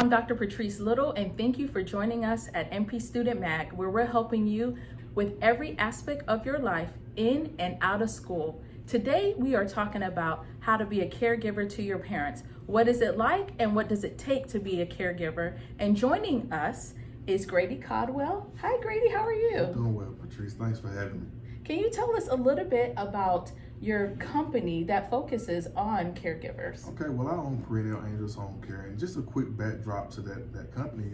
I'm Dr. Patrice Little, and thank you for joining us at MP Student Mag, where we're helping you with every aspect of your life in and out of school. Today, we are talking about how to be a caregiver to your parents. What is it like, and what does it take to be a caregiver? And joining us is Grady Caldwell. Hi, Grady, how are you? I'm doing well, Patrice. Thanks for having me. Can you tell us a little bit about your company that focuses on caregivers? Okay, well, I own Perennial Angels Homecare, and just a quick backdrop to that company.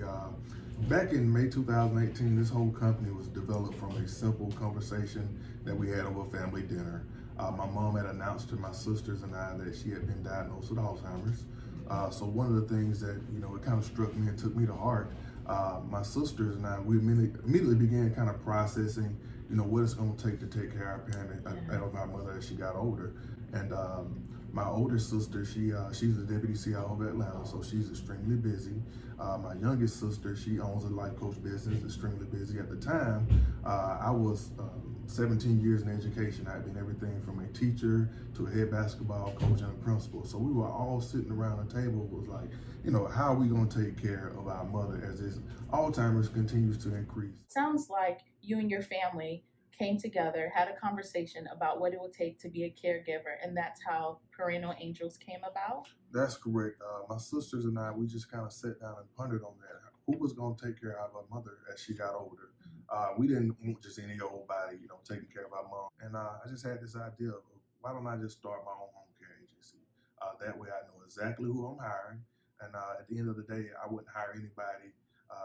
Back in May 2018, this whole company was developed from a simple conversation that we had over family dinner. My mom had announced to my sisters and I that she had been diagnosed with Alzheimer's. So one of the things that, it kind of struck me and took me to heart, my sisters and I, we immediately began kind of processing, what it's going to take to take care of our mother as she got older. And my older sister, she's the deputy CIO of Atlanta, so she's extremely busy. My youngest sister, she owns a life coach business, extremely busy. At the time, I was 17 years in education. I had been everything from a teacher to a head basketball coach and a principal. So we were all sitting around the table, was like, how are we going to take care of our mother as this Alzheimer's continues to increase? Sounds like you and your family came together, had a conversation about what it would take to be a caregiver, and that's how Perennial Angels came about? That's correct. My sisters and I, we just kind of sat down and pondered on that. Who was going to take care of our mother as she got older? We didn't want just any old body, taking care of our mom. And I just had this idea of, why don't I just start my own home care agency? That way I know exactly who I'm hiring. And at the end of the day, I wouldn't hire anybody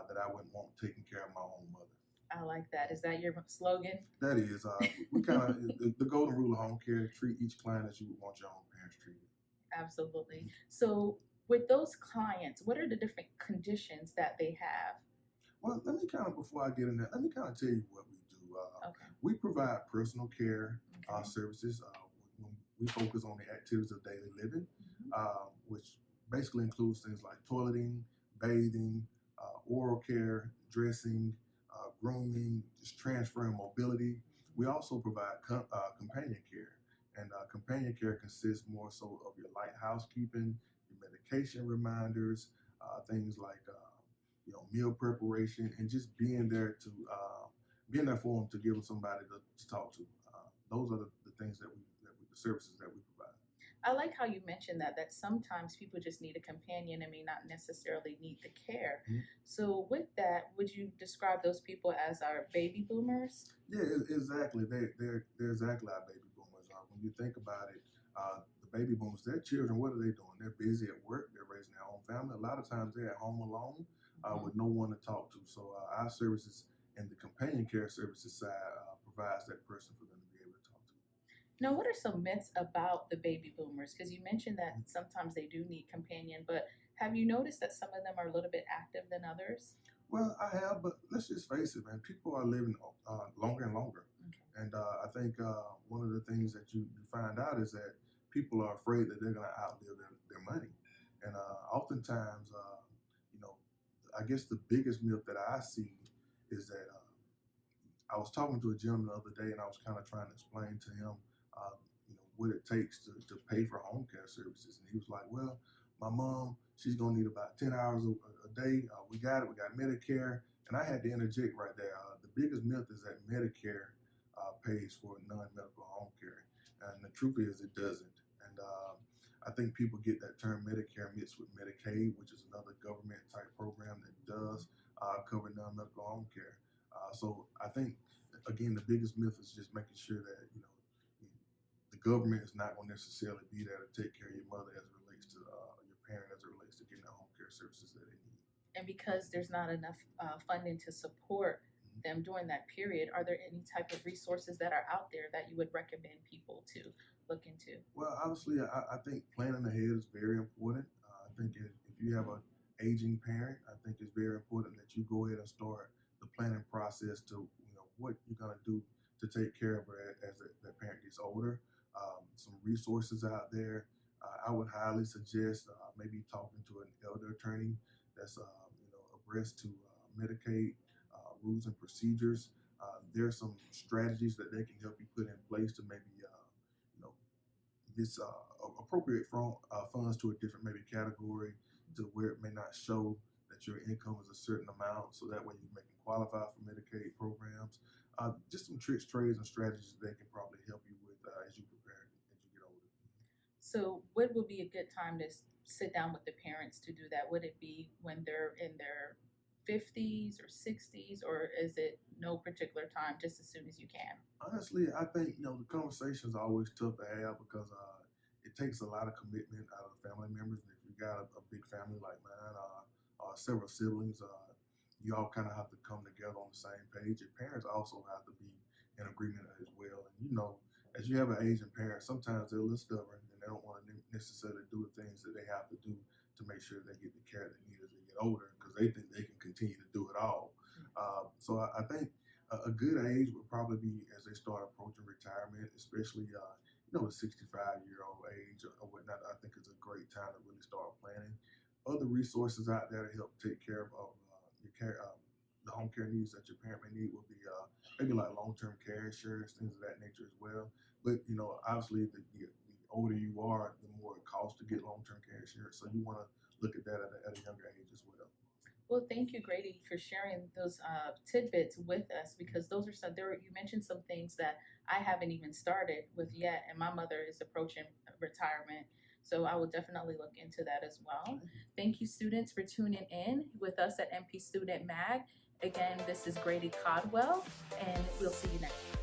that I wouldn't want taking care of my own mother. I like that. Is that your slogan? That is. We kind of, the golden rule of home care, treat each client as you would want your own parents treated. Absolutely. So with those clients, what are the different conditions that they have? Well, let me kind of, before I get in there, let me kind of tell you what we do. Okay. We provide personal care Okay. services. We focus on the activities of daily living, which basically includes things like toileting, bathing, oral care, dressing, grooming, just transferring mobility. We also provide companion care. And companion care consists more so of your light housekeeping, your medication reminders, things like meal preparation, and just being there for them, to give them somebody to talk to. Those are the things the services that we provide. I like how you mentioned that sometimes people just need a companion and may not necessarily need the care. Mm-hmm. So with that, would you describe those people as our baby boomers? Yeah, exactly. They're exactly our baby boomers. When you think about it, the baby boomers, their children, what are they doing? They're busy at work. They're raising their own family. A lot of times they're at home alone with no one to talk to. So our services and the companion care services side provides that person for them to be able to talk to. Now, what are some myths about the baby boomers? Because you mentioned that sometimes they do need companion, but have you noticed that some of them are a little bit active than others? Well, I have, but let's just face it, man. People are living longer and longer. Okay. And I think one of the things that you find out is that people are afraid that they're going to outlive their money. And oftentimes, I guess the biggest myth that I see is that I was talking to a gentleman the other day, and I was kind of trying to explain to him, what it takes to pay for home care services. And he was like, well, my mom, she's going to need about 10 hours a day. We got it. We got Medicare. And I had to interject right there. The biggest myth is that Medicare pays for non-medical home care. And the truth is it doesn't. And I think people get that term Medicare mixed with Medicaid, which is another government type program that does cover non-medical home care. So I think, again, the biggest myth is just making sure that, the government is not going to necessarily be there to take care of your mother as it relates to your parent, as it relates to getting the home care services that they need. And because there's not enough funding to support them during that period, are there any type of resources that are out there that you would recommend people to look into? Well, honestly, I think planning ahead is very important. I think if you have an aging parent, I think it's very important that you go ahead and start the planning process to, what you're going to do to take care of her as that parent gets older. Some resources out there. I would highly suggest maybe talking to an elder attorney that's abreast to Medicaid rules and procedures. There's some strategies that they can help you put in place to maybe appropriate funds to a different maybe category, to where it may not show that your income is a certain amount, so that way you can qualify for Medicaid programs. Just some tricks, trades, and strategies they can probably help you with as you prepare as you get older. So, what would be a good time to sit down with the parents to do that? Would it be when they're in their 50s or 60s, or is it no particular time, just as soon as you can? Honestly, I think the conversations are always tough to have because it takes a lot of commitment out of the family members. And if you got a big family like mine, several siblings, you all kind of have to come together on the same page. Your parents also have to be in agreement as well. And as you have an Asian parent, sometimes they're a little stubborn and they don't want to necessarily do the things that they have to do to make sure they get the care they need as they get older because they think they can continue to do it all. So I think a good age would probably be as they start approaching retirement, especially the 65-year-old age or whatnot. I think it's a great time to really start planning. Other resources out there to help take care of your care, the home care needs that your parent may need would be maybe like long-term care insurance, things of that nature as well. But obviously, the older you are, the more it costs to get long-term care insurance. So you want to look at that at a younger age as well. Well, thank you, Grady, for sharing those tidbits with us because those are some. There, you mentioned some things that I haven't even started with yet, and my mother is approaching retirement, so I will definitely look into that as well. Thank you, students, for tuning in with us at MP Student Mag. Again, this is Grady Caldwell, and we'll see you next time.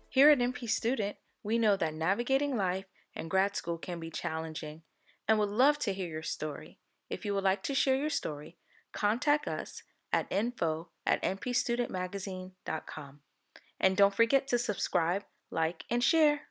Here at MP Student, we know that navigating life and grad school can be challenging, and would love to hear your story. If you would like to share your story, contact us at info@mpstudentmagazine.com. And don't forget to subscribe, like, and share.